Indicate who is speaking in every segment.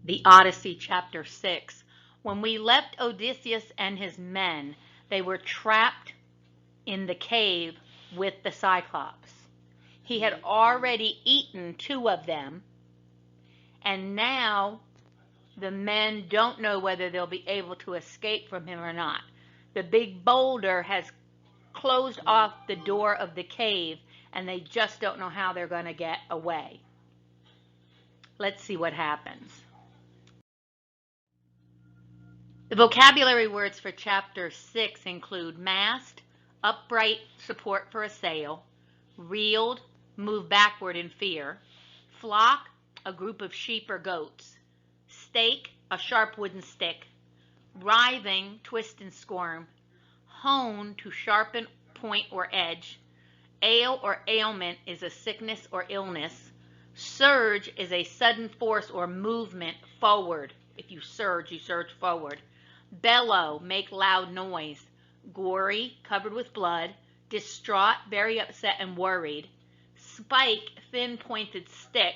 Speaker 1: The Odyssey, chapter 6. When we left Odysseus and his men, they were trapped in the cave with the Cyclops. He had already eaten 2 of them, and now the men don't know whether they'll be able to escape from him or not. The big boulder has closed off the door of the cave, and they just don't know how they're going to get away. Let's see what happens. The vocabulary words for chapter 6 include mast, upright support for a sail, reeled, move backward in fear, flock, a group of sheep or goats, stake, a sharp wooden stick, writhing, twist and squirm, hone, to sharpen, point or edge, ail or ailment is a sickness or illness, surge is a sudden force or movement forward. If you surge forward. Bellow, make loud noise. Gory, covered with blood. Distraught, very upset and worried. Spike, thin pointed stick.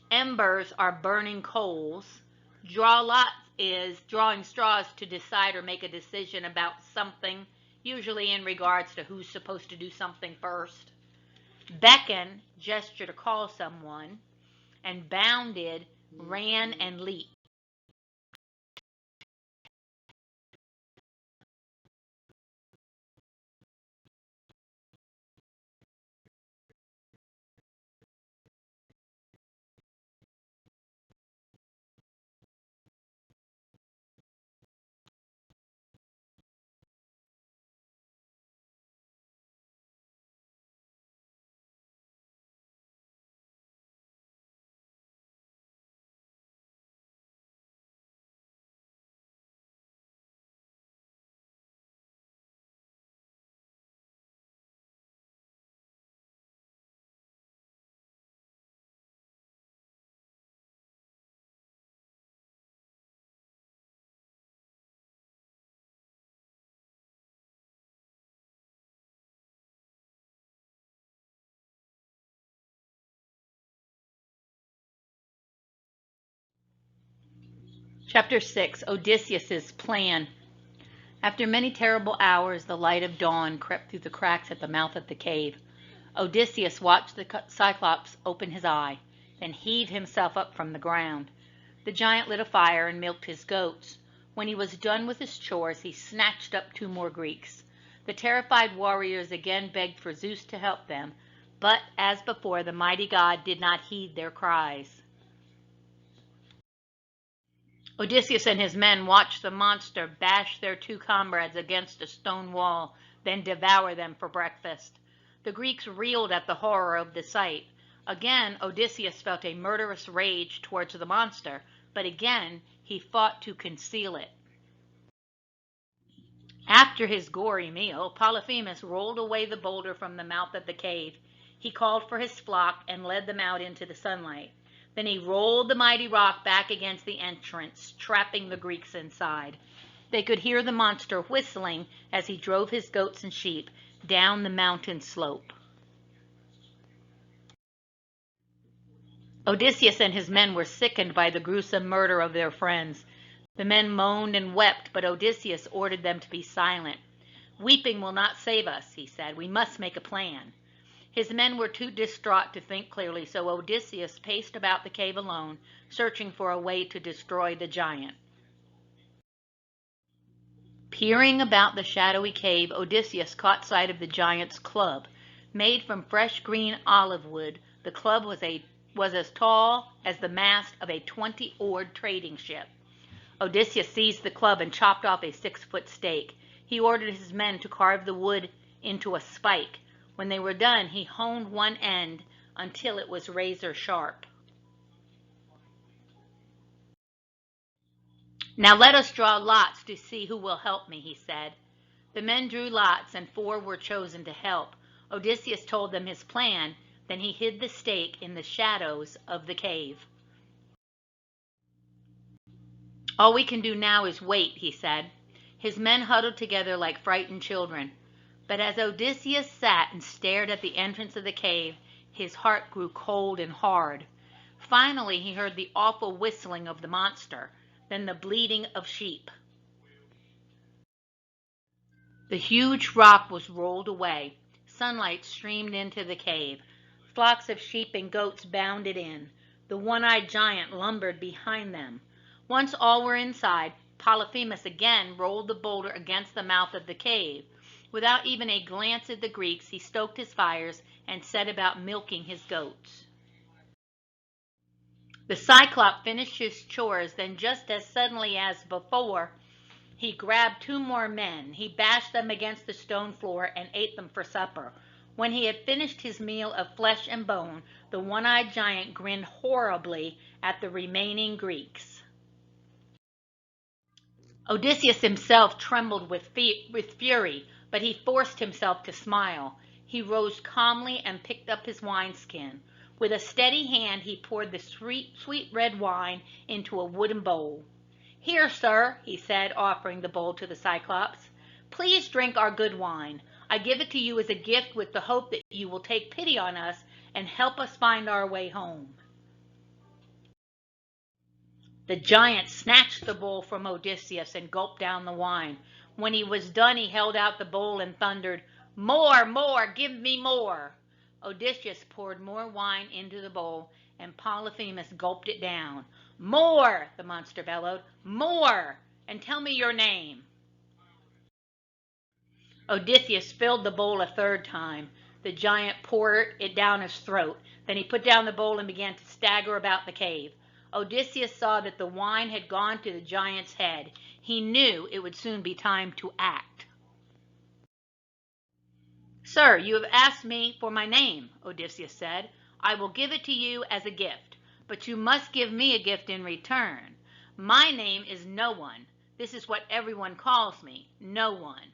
Speaker 1: Embers are burning coals. Draw lots is drawing straws to decide or make a decision about something, usually in regards to who's supposed to do something first. Beckon, gesture to call someone. And bounded, ran and leaped. Chapter 6, Odysseus's plan. After many terrible hours, the light of dawn crept through the cracks at the mouth of the cave. Odysseus watched the Cyclops open his eye, then heave himself up from the ground. The giant lit a fire and milked his goats. When he was done with his chores, he snatched up 2 more Greeks. The terrified warriors again begged for Zeus to help them, but as before, the mighty god did not heed their cries. Odysseus and his men watched the monster bash their 2 comrades against a stone wall, then devour them for breakfast. The Greeks reeled at the horror of the sight. Again, Odysseus felt a murderous rage towards the monster, but again he fought to conceal it. After his gory meal, Polyphemus rolled away the boulder from the mouth of the cave. He called for his flock and led them out into the sunlight. Then he rolled the mighty rock back against the entrance, trapping the Greeks inside. They could hear the monster whistling as he drove his goats and sheep down the mountain slope. Odysseus and his men were sickened by the gruesome murder of their friends. The men moaned and wept, but Odysseus ordered them to be silent. "Weeping will not save us," he said. "We must make a plan." His men were too distraught to think clearly, so Odysseus paced about the cave alone, searching for a way to destroy the giant. Peering about the shadowy cave, Odysseus caught sight of the giant's club. Made from fresh green olive wood, the club was as tall as the mast of a 20-oared trading ship. Odysseus seized the club and chopped off a 6-foot stake. He ordered his men to carve the wood into a spike. When they were done, he honed one end until it was razor sharp. "Now let us draw lots to see who will help me," he said. The men drew lots, and 4 were chosen to help. Odysseus told them his plan, then he hid the stake in the shadows of the cave. "All we can do now is wait," he said. His men huddled together like frightened children. But as Odysseus sat and stared at the entrance of the cave, his heart grew cold and hard. Finally, he heard the awful whistling of the monster, then the bleating of sheep. The huge rock was rolled away. Sunlight streamed into the cave. Flocks of sheep and goats bounded in. The one-eyed giant lumbered behind them. Once all were inside, Polyphemus again rolled the boulder against the mouth of the cave. Without even a glance at the Greeks, he stoked his fires and set about milking his goats. The Cyclops finished his chores, then just as suddenly as before, he grabbed two more men. He bashed them against the stone floor and ate them for supper. When he had finished his meal of flesh and bone, the one-eyed giant grinned horribly at the remaining Greeks. Odysseus himself trembled with fury, but he forced himself to smile. He rose calmly and picked up his wineskin. With a steady hand, he poured the sweet red wine into a wooden bowl. "Here, sir," he said, offering the bowl to the Cyclops. "Please drink our good wine. I give it to you as a gift with the hope that you will take pity on us and help us find our way home." The giant snatched the bowl from Odysseus and gulped down the wine. When he was done, he held out the bowl and thundered, "More, more, give me more." Odysseus poured more wine into the bowl, and Polyphemus gulped it down. "More," the monster bellowed, "more, and tell me your name." Odysseus filled the bowl a third time. The giant poured it down his throat. Then he put down the bowl and began to stagger about the cave. Odysseus saw that the wine had gone to the giant's head. He knew it would soon be time to act. "Sir, you have asked me for my name," Odysseus said. "I will give it to you as a gift, but you must give me a gift in return. My name is No One. This is what everyone calls me, No One."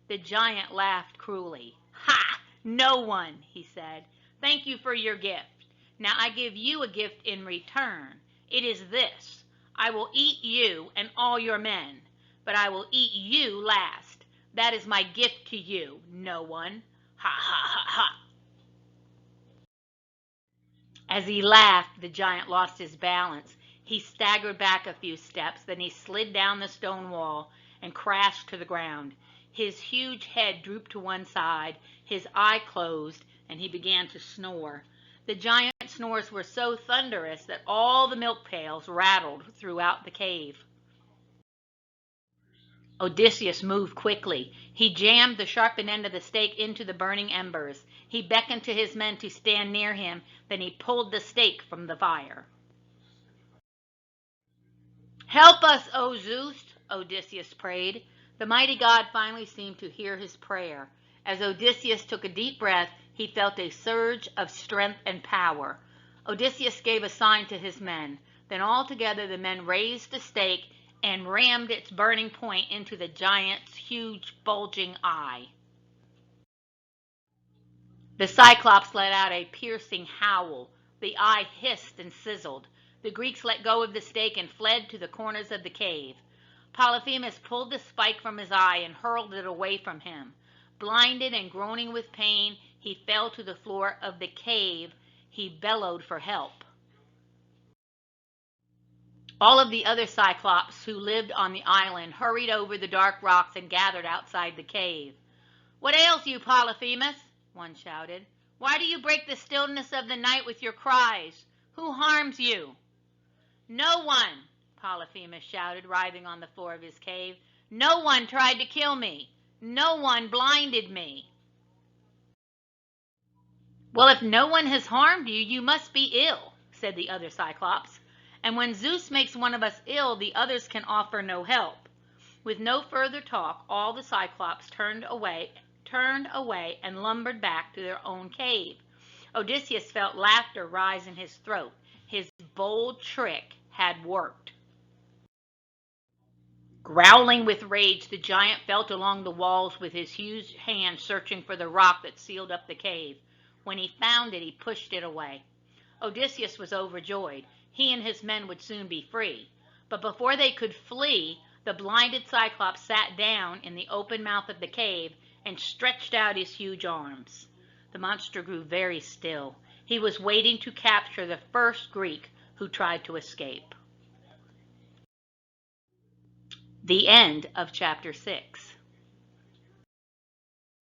Speaker 1: The giant laughed cruelly. "Ha! No One," he said. "Thank you for your gift. Now I give you a gift in return. It is this. I will eat you and all your men, but I will eat you last. That is my gift to you, No One. Ha, ha, ha, ha." As he laughed, the giant lost his balance. He staggered back a few steps, then he slid down the stone wall and crashed to the ground. His huge head drooped to one side, his eye closed, and he began to snore. The giant's snores were so thunderous that all the milk pails rattled throughout the cave. Odysseus moved quickly. He jammed the sharpened end of the stake into the burning embers. He beckoned to his men to stand near him, then he pulled the stake from the fire. "Help us, O Zeus," Odysseus prayed. The mighty god finally seemed to hear his prayer. As Odysseus took a deep breath, he felt a surge of strength and power. Odysseus gave a sign to his men. Then all together the men raised the stake and rammed its burning point into the giant's huge, bulging eye. The Cyclops let out a piercing howl. The eye hissed and sizzled. The Greeks let go of the stake and fled to the corners of the cave. Polyphemus pulled the spike from his eye and hurled it away from him. Blinded and groaning with pain, he fell to the floor of the cave. He bellowed for help. All of the other Cyclops who lived on the island hurried over the dark rocks and gathered outside the cave. "What ails you, Polyphemus?" one shouted. "Why do you break the stillness of the night with your cries? Who harms you?" "No one," Polyphemus shouted, writhing on the floor of his cave. "No one tried to kill me. No one blinded me." "Well, if no one has harmed you, you must be ill," said the other Cyclops. "And when Zeus makes one of us ill, the others can offer no help." With no further talk, all the Cyclops turned away and lumbered back to their own cave. Odysseus felt laughter rise in his throat. His bold trick had worked. Growling with rage, the giant felt along the walls with his huge hand searching for the rock that sealed up the cave. When he found it, he pushed it away. Odysseus was overjoyed. He and his men would soon be free. But before they could flee, the blinded Cyclops sat down in the open mouth of the cave and stretched out his huge arms. The monster grew very still. He was waiting to capture the first Greek who tried to escape. The end of chapter 6.